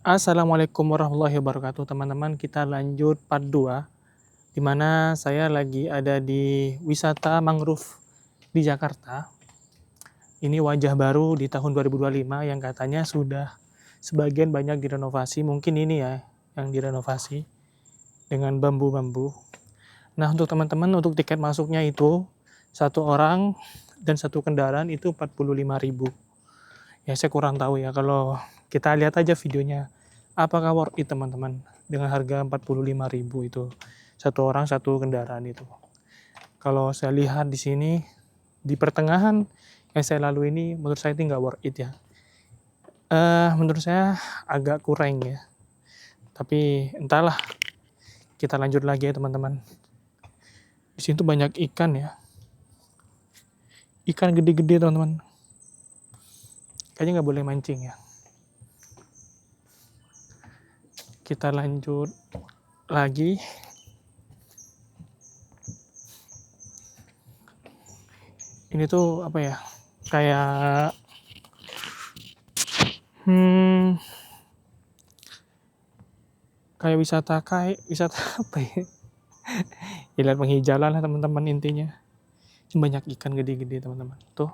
Assalamualaikum warahmatullahi wabarakatuh, teman-teman. Kita lanjut part 2, di mana saya lagi ada di wisata mangrove di Jakarta. Ini wajah baru di tahun 2025 yang katanya sudah sebagian banyak direnovasi. Mungkin ini ya yang direnovasi dengan bambu-bambu. Nah, untuk teman-teman, untuk tiket masuknya itu satu orang dan satu kendaraan itu 45.000. Ya, saya kurang tahu ya, kalau kita lihat aja videonya. Apakah worth it, teman-teman, dengan harga 45.000 itu? Satu orang, satu kendaraan itu. Kalau saya lihat di sini, di pertengahan yang saya lalui ini, menurut saya itu nggak worth it ya. Menurut saya agak kurang ya. Tapi entahlah, kita lanjut lagi ya, teman-teman. Di sini tuh banyak ikan ya. Ikan gede-gede, teman-teman. Kayaknya nggak boleh mancing ya. Kita lanjut lagi. Ini tuh apa ya? Kayak kayak wisata apa ya? Ya, lihat penghijauan lah, teman-teman, intinya. Banyak ikan gede-gede, teman-teman. Tuh,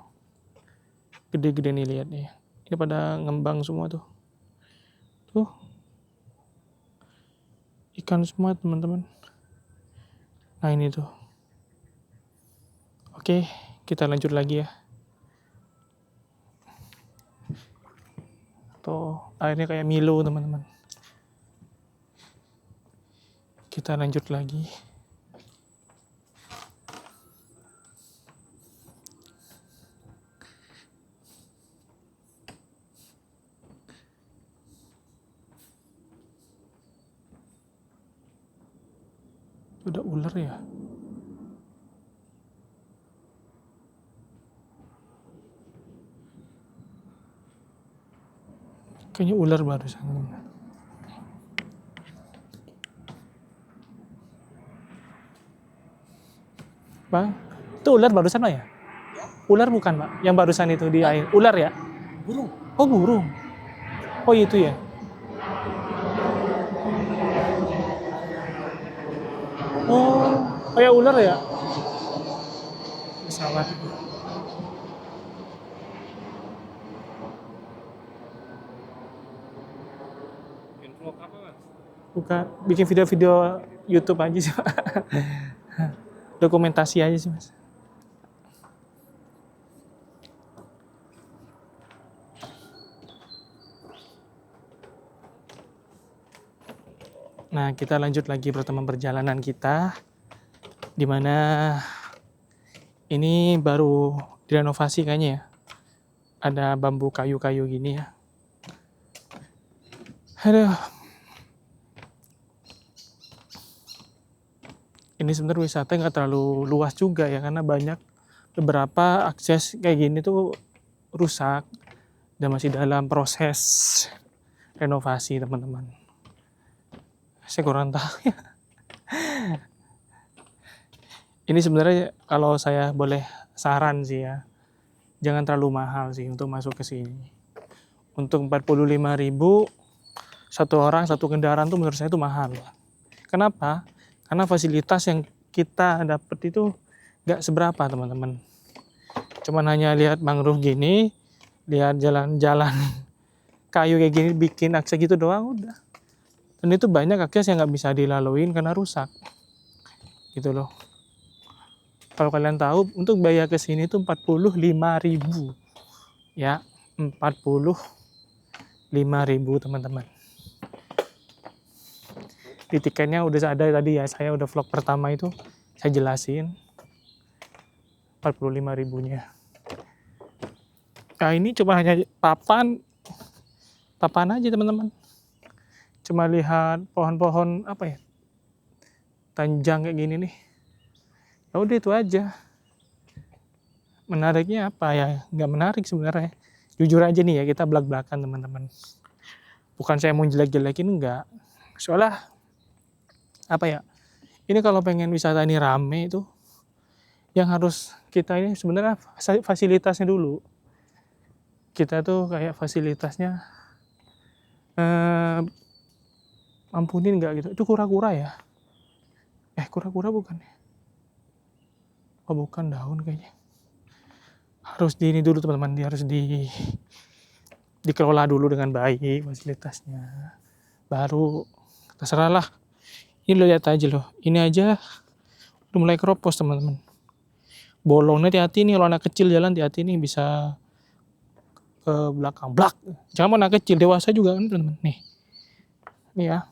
gede-gede nih, lihat nih. Ini pada ngembang semua tuh. Tuh, ikan semua, teman-teman. Nah, ini tuh. Oke, kita lanjut lagi ya. Tuh, airnya kayak Milo, teman-teman. Kita lanjut lagi. Udah ular ya? Kayaknya ular barusan, teman-teman. Bang, itu ular barusan, Pak ya? Ular bukan, Pak? Yang barusan itu di air. Ular ya? Burung. Oh, burung. Oh, itu ya? Oh, kayak ular ya? Pesawat. Vlog apa, Mas? Bukan, bikin video-video YouTube aja sih, Pak. Dokumentasi aja sih, Mas. Nah, kita lanjut lagi pertemuan perjalanan kita, di mana ini baru direnovasi kayaknya ya. Ada bambu kayu-kayu gini ya. Aduh. Ini sebenarnya wisata nggak terlalu luas juga ya, karena banyak beberapa akses kayak gini tuh rusak dan masih dalam proses renovasi, teman-teman. Saya kurang tahu ya. Ini sebenarnya kalau saya boleh saran sih ya, jangan terlalu mahal sih untuk masuk ke sini. Untuk 45.000 satu orang, satu kendaraan tuh menurut saya itu mahal. Kenapa? Karena fasilitas yang kita dapat itu nggak seberapa, teman-teman. Cuman hanya lihat mangrove gini, lihat jalan-jalan kayu kayak gini, bikin akses gitu doang udah. Dan itu banyak akses yang nggak bisa dilaluin karena rusak. Gitu loh. Kalau kalian tahu, untuk biaya ke sini tuh 45.000. Ya, 45.000, teman-teman. Di tiketnya udah ada tadi ya, saya udah vlog pertama itu saya jelasin 45.000-nya. Nah, ini cuma hanya papan aja, teman-teman. Cuma lihat pohon-pohon apa ya, tanjang kayak gini nih. Ya udah, itu aja. Menariknya apa ya? Nggak menarik sebenarnya. Jujur aja nih ya, kita belak-belakan, teman-teman. Bukan saya mau jelek-jelekin, enggak. Soalnya apa ya? Ini kalau pengen wisata ini rame itu, yang harus kita ini sebenarnya fasilitasnya dulu. Kita tuh kayak fasilitasnya Ampunin nggak gitu. Itu kura-kura ya? Kura-kura bukan ya? Oh bukan, daun kayaknya. Harus di ini dulu teman-teman, dia harus dikelola dulu dengan baik fasilitasnya. Baru terserah lah. Ini lo lihat aja loh. Ini aja udah mulai keropos teman-teman. Bolongnya hati-hati nih, kalau anak kecil jalan hati-hati nih bisa ke belakang. Blak. Jangan anak kecil, dewasa juga kan teman-teman. Nih. Nih ya.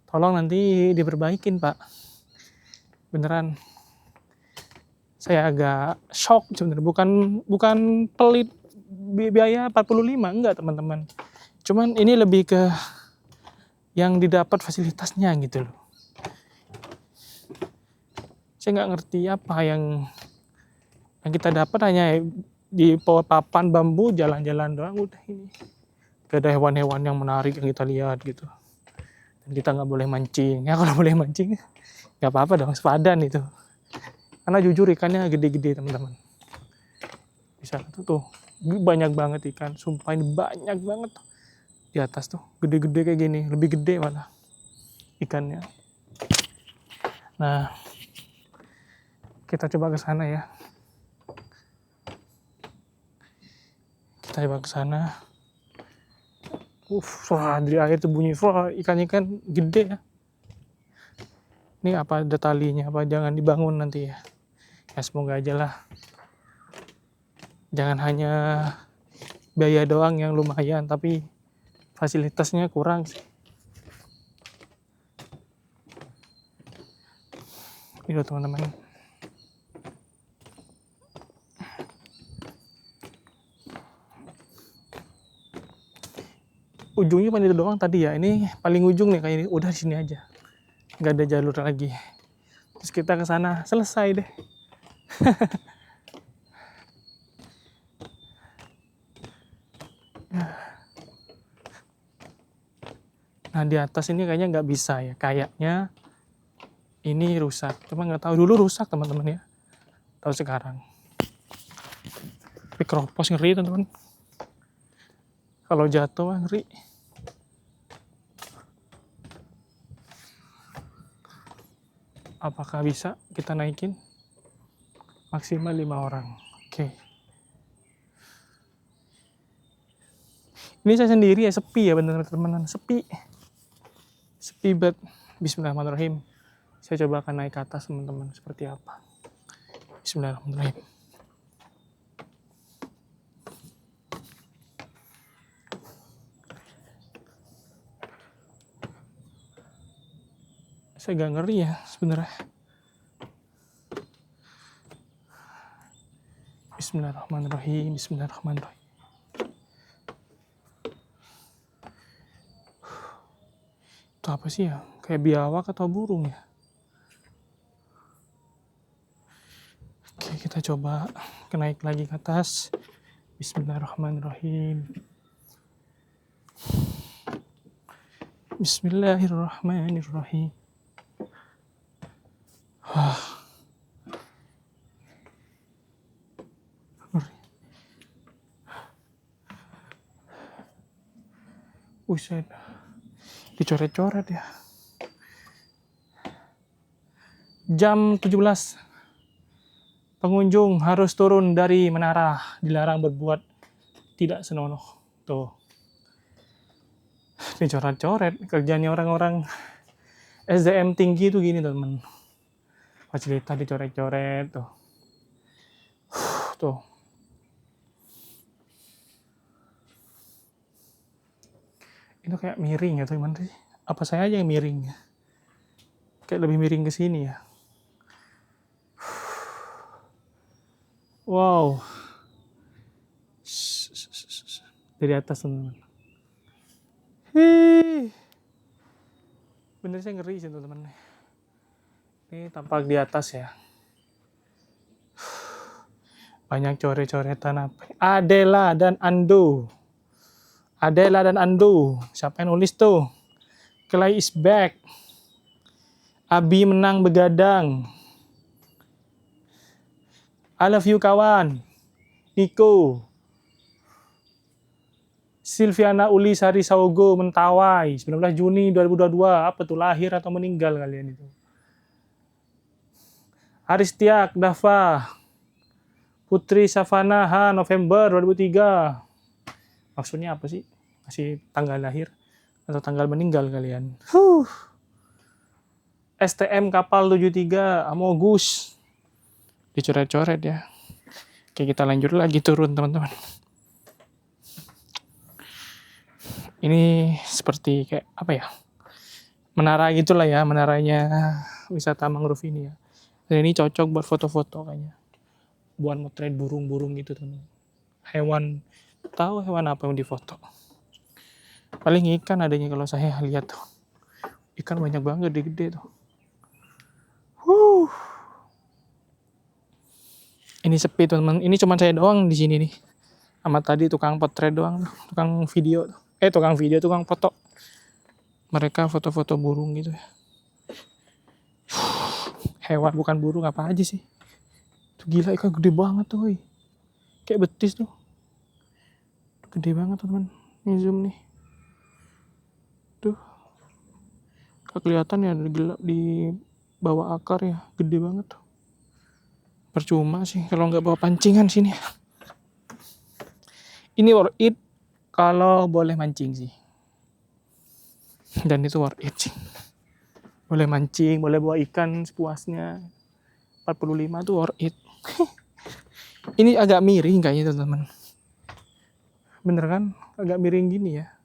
Tolong nanti diperbaikin, Pak. Beneran. Saya agak shock sebenarnya, bukan pelit biaya 45, enggak teman-teman. Cuman ini lebih ke yang didapat fasilitasnya gitu loh. Saya nggak ngerti apa yang kita dapat, hanya di papan bambu jalan-jalan doang udah ini. Gak ada hewan-hewan yang menarik yang kita lihat gitu. Dan kita nggak boleh mancing. Ya kalau boleh mancing nggak apa-apa dong, sepadan itu. Karena jujur ikannya gede-gede teman-teman. Bisa tuh banyak banget ikan, sumpah ini banyak banget di atas tuh, gede-gede kayak gini, lebih gede malah ikannya. Nah, kita coba ke sana ya. Kita coba ke sana. Wah, dari air tuh bunyi, wah ikan-ikan gede ya. Ini apa ada talinya, apa jangan dibangun nanti ya. Ya semoga aja lah. Jangan hanya biaya doang yang lumayan, tapi fasilitasnya kurang sih. Ini loh teman-teman. Ujungnya cuma itu doang tadi ya. Ini paling ujung nih, kayak ini. Udah di sini aja. Nggak ada jalur lagi. Terus kita ke sana, selesai deh. Nah di atas ini kayaknya nggak bisa ya. Kayaknya ini rusak. Cuma nggak tahu, dulu rusak teman-teman ya. Tahu sekarang. Tapi keropos ngeri teman-teman. Kalau jatuh ngeri. Apakah bisa kita naikin? Maksimal 5 orang. Oke. Ini saya sendiri ya, sepi ya bener-bener teman-teman. Sepi banget. Bismillahirrahmanirrahim. Saya coba akan naik ke atas teman-teman. Seperti apa. Bismillahirrahmanirrahim. Saya agak ngeri ya sebenarnya. Bismillahirrahmanirrahim. Bismillahirrahmanirrahim. Itu apa sih ya? Kayak biawak atau burung ya? Oke, kita coba naik lagi ke atas. Bismillahirrahmanirrahim. Bismillahirrahmanirrahim. Buset. Dicoret-coret ya. Jam 17. Pengunjung harus turun dari menara. Dilarang berbuat tidak senonoh. Tuh. Dicoret-coret. Kerjanya orang-orang SDM tinggi tuh gini teman. Fasilitas dicoret-coret tuh. Tuh. Itu kayak miring ya tuh gimana sih? Apa saya aja yang miring ya? Kayak lebih miring ke sini ya. Wow. Dari atas teman-teman. Bener saya ngeri sih teman-teman. Ini tampak di atas ya. Banyak coret-coretan apa? Adela dan Ando. Adela dan Ando. Siapa yang nulis tuh? Clay is back. Abi menang begadang. I love you kawan. Nico. Silviana Uli Sari Saugo Mentawai 19 Juni 2022. Apa tuh, lahir atau meninggal kalian itu? Aristiak Dava Putri Savana H November 2003. Maksudnya apa sih? Masih tanggal lahir atau tanggal meninggal kalian? STM Kapal 73 Amogus. Dicoret-coret ya. Oke, kita lanjut lagi turun teman-teman. Ini seperti kayak apa ya? Menara gitulah ya, menaranya wisata mangrove ini ya. Dan ini cocok buat foto-foto kayaknya. Buat motret burung-burung gitu teman. Hewan, tahu hewan apa yang difoto? Paling ikan adanya kalau saya lihat tuh. Ikan banyak banget, gede tuh. Ini sepi teman-teman. Ini cuma saya doang di sini nih. Sama tadi tukang potret doang, tukang video. Tukang foto. Mereka foto-foto burung gitu ya. Hewan bukan burung, apa aja sih? Tuh gila, ikan gede banget tuh, woy. Kayak betis tuh. Gede banget teman-teman. Ini zoom nih. Tuh. Kelihatan ya di bawah akar ya, gede banget tuh. Percuma sih kalau nggak bawa pancingan sini. Ini worth it kalau boleh mancing sih. Dan itu worth it sih. Boleh mancing, boleh bawa ikan sepuasnya. 45 tuh worth it. Ini agak miring kayaknya teman-teman. Bener kan? Agak miring gini ya.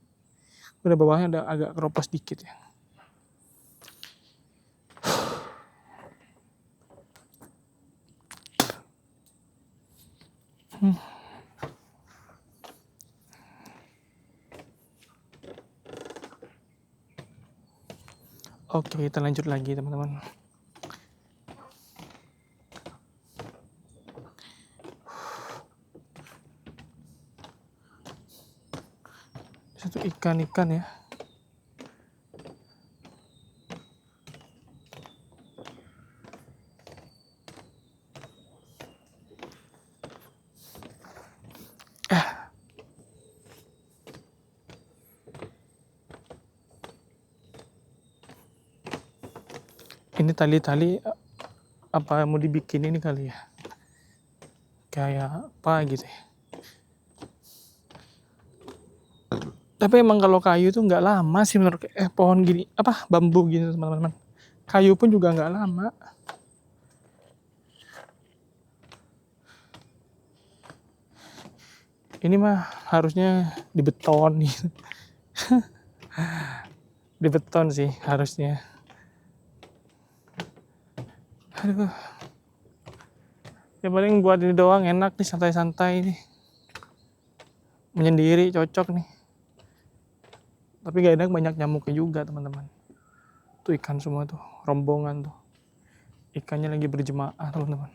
Udah bawahnya ada agak keropos dikit ya. Oke, kita lanjut lagi teman-teman. Satu ikan-ikan ya. Ini tali-tali apa mau dibikin ini kali ya? Kayak apa gitu ya? Tapi emang kalau kayu tuh nggak lama sih menurut pohon gini, apa bambu gini teman-teman. Kayu pun juga nggak lama. Ini mah harusnya dibeton nih. Dibeton sih harusnya. Aduh. Ya paling buat ini doang enak nih, santai-santai nih. Menyendiri cocok nih. Tapi gak enak, banyak nyamuknya juga teman-teman. Tuh ikan semua tuh, rombongan tuh. Ikannya lagi berjemaah teman-teman.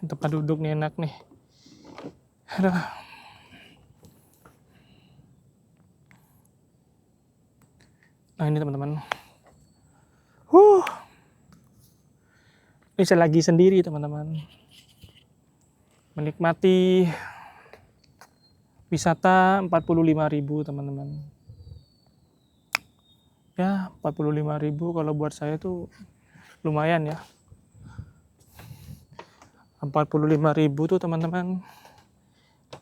Tempat duduk nih enak nih. Aduh. Nah ini teman-teman. Ini saya lagi sendiri teman-teman. Menikmati wisata 45.000 teman-teman. Ya 45.000 kalau buat saya tuh lumayan ya. 45.000 tuh teman-teman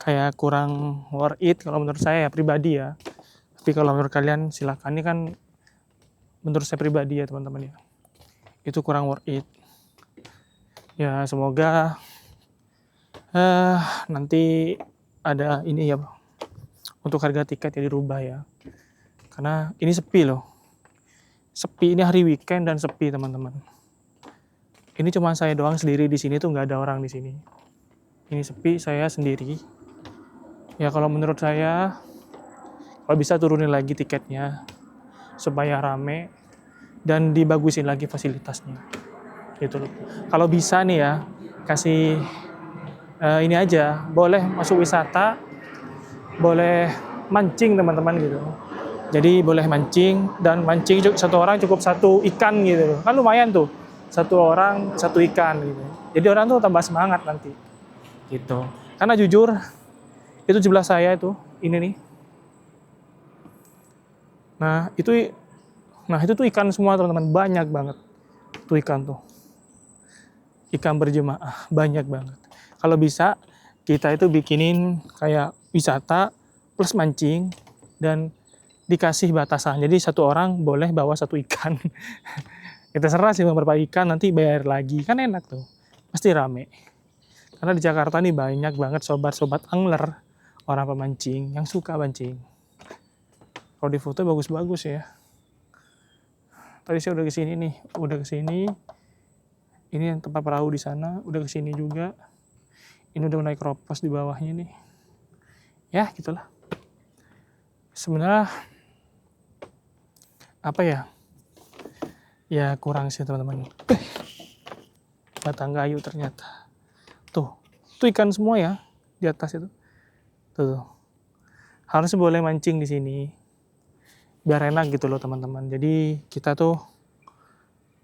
kayak kurang worth it kalau menurut saya ya, pribadi ya. Tapi kalau menurut kalian silakan. Ini kan menurut saya pribadi ya teman-teman ya. Itu kurang worth it. Ya semoga nanti ada ini ya, untuk harga tiket ya dirubah ya. Karena ini sepi loh. Sepi, ini hari weekend dan sepi teman-teman. Ini cuma saya doang sendiri di sini tuh, nggak ada orang di sini. Ini sepi, saya sendiri. Ya kalau menurut saya kalau bisa turunin lagi tiketnya supaya rame dan dibagusin lagi fasilitasnya. Gitu loh. Kalau bisa nih ya, kasih ini aja, boleh masuk wisata, boleh mancing teman-teman gitu. Jadi boleh mancing, dan mancing satu orang cukup satu ikan gitu. Kan lumayan tuh. satu orang satu ikan gitu. Jadi orang tuh tambah semangat nanti gitu. Karena jujur itu sebelah saya itu ini nih. Nah itu tuh ikan semua teman-teman, banyak banget tuh ikan tuh. Ikan berjemaah banyak banget. Kalau bisa kita itu bikinin kayak wisata plus mancing dan dikasih batasan. Jadi satu orang boleh bawa satu ikan. Kita serah sih mau berapa ikan, nanti bayar lagi. Kan enak tuh. Pasti rame. Karena di Jakarta nih banyak banget sobat-sobat angler, orang pemancing yang suka mancing. Kalau di foto bagus-bagus ya. Tadi saya udah kesini nih, udah kesini. Ini yang tempat perahu di sana, udah kesini juga. Ini udah naik keropos di bawahnya nih. Ya, gitulah. Sebenarnya apa ya? Ya kurang sih teman-teman. Batang kayu ternyata. Tuh ikan semua ya di atas itu. Tuh. Harusnya boleh mancing di sini. Biar enak gitu loh teman-teman. Jadi kita tuh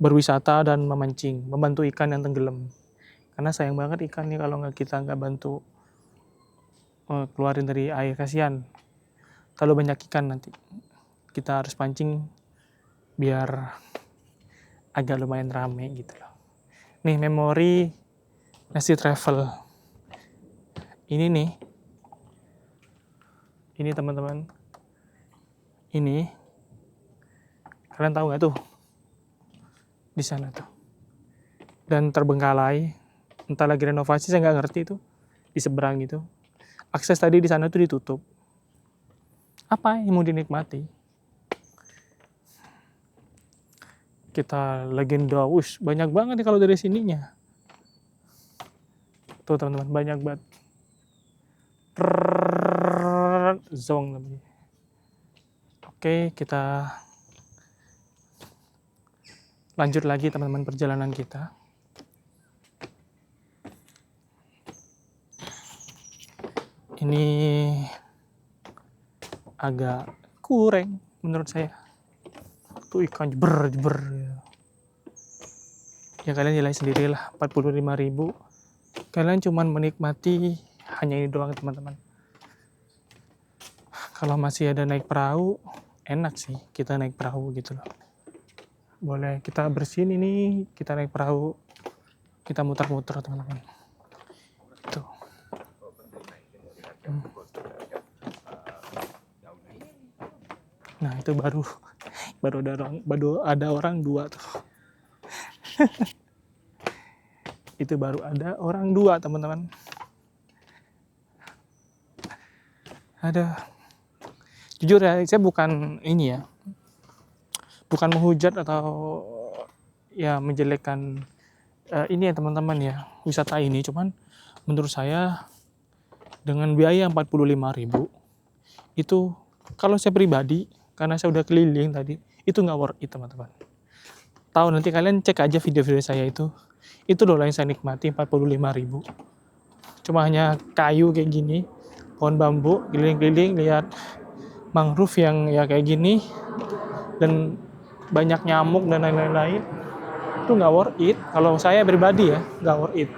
berwisata dan memancing, membantu ikan yang tenggelam. Karena sayang banget ikan nih kalau kita nggak bantu keluarin dari air, kasihan. Kalau banyak ikan nanti kita harus pancing biar agak lumayan rame gitu loh. Nih memori nasi travel. Ini nih. Ini teman-teman. Ini. Kalian tahu nggak tuh? Di sana tuh. Dan terbengkalai. Entah lagi renovasi, saya nggak ngerti itu. Di seberang gitu. Akses tadi di sana tuh ditutup. Apa yang mau dinikmati? Kita legenda, banyak banget nih kalau dari sininya. Tuh teman-teman, banyak banget. Zong namanya. Oke, kita lanjut lagi teman-teman perjalanan kita. Ini agak kurang menurut saya. Tuh ikan jeber. Ya kalian nilai sendirilah, 45.000. Kalian cuman menikmati hanya ini doang teman-teman. Kalau masih ada naik perahu, enak sih kita naik perahu gitu loh. Boleh kita bersihin ini, kita naik perahu, kita muter-muter teman-teman. Tuh. Nah itu baru ada orang dua tuh. Itu baru ada orang dua teman-teman. Ada. Jujur ya, saya bukan ini ya, bukan menghujat atau ya menjelekkan ini ya teman-teman ya, wisata ini. Cuman menurut saya dengan biaya 45.000 itu kalau saya pribadi, karena saya udah keliling tadi, itu nggak worth it teman-teman. Tahu, nanti kalian cek aja video-video saya itu loh yang saya nikmati 45.000. Cuma hanya kayu kayak gini, pohon bambu, keliling-keliling lihat mangrove yang ya kayak gini, dan banyak nyamuk dan lain-lain. Itu nggak worth it. Kalau saya pribadi ya, nggak worth it.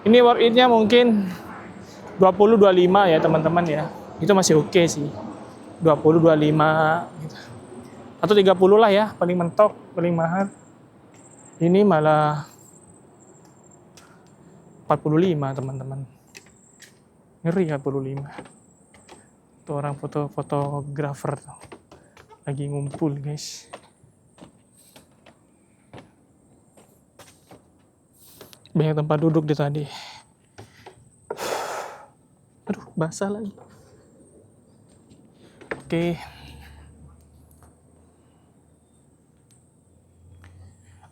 Ini worth it-nya mungkin 20-25 ya teman-teman ya. Itu masih oke sih. 20-25 gitu. Atau 30 lah ya, paling mentok, paling mahal. Ini malah 45 teman-teman. Ngeri 45. Itu orang fotografer tuh. Lagi ngumpul guys. Banyak tempat duduk di tadi. Aduh, basah lagi.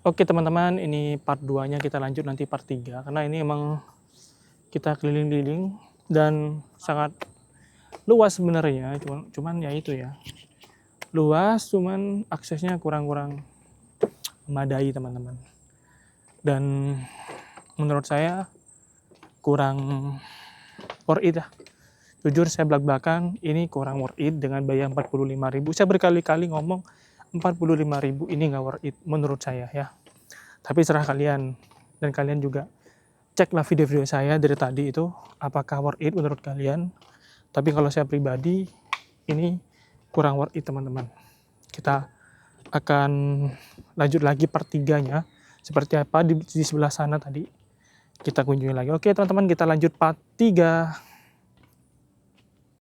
Oke teman-teman, ini part 2-nya, kita lanjut nanti part 3. Karena ini emang kita keliling-keliling dan sangat luas sebenarnya. Cuman ya itu ya. Luas, cuman aksesnya kurang memadai teman-teman. Dan menurut saya kurang worth it lah. Jujur saya belak-belakan, ini kurang worth it dengan biaya 45.000. Saya berkali-kali ngomong 45.000 ini nggak worth it menurut saya ya. Tapi serah kalian, dan kalian juga ceklah video-video saya dari tadi itu apakah worth it menurut kalian. Tapi kalau saya pribadi ini kurang worth it teman-teman. Kita akan lanjut lagi part 3-nya seperti apa di sebelah sana tadi kita kunjungi lagi. Oke teman-teman, kita lanjut part 3.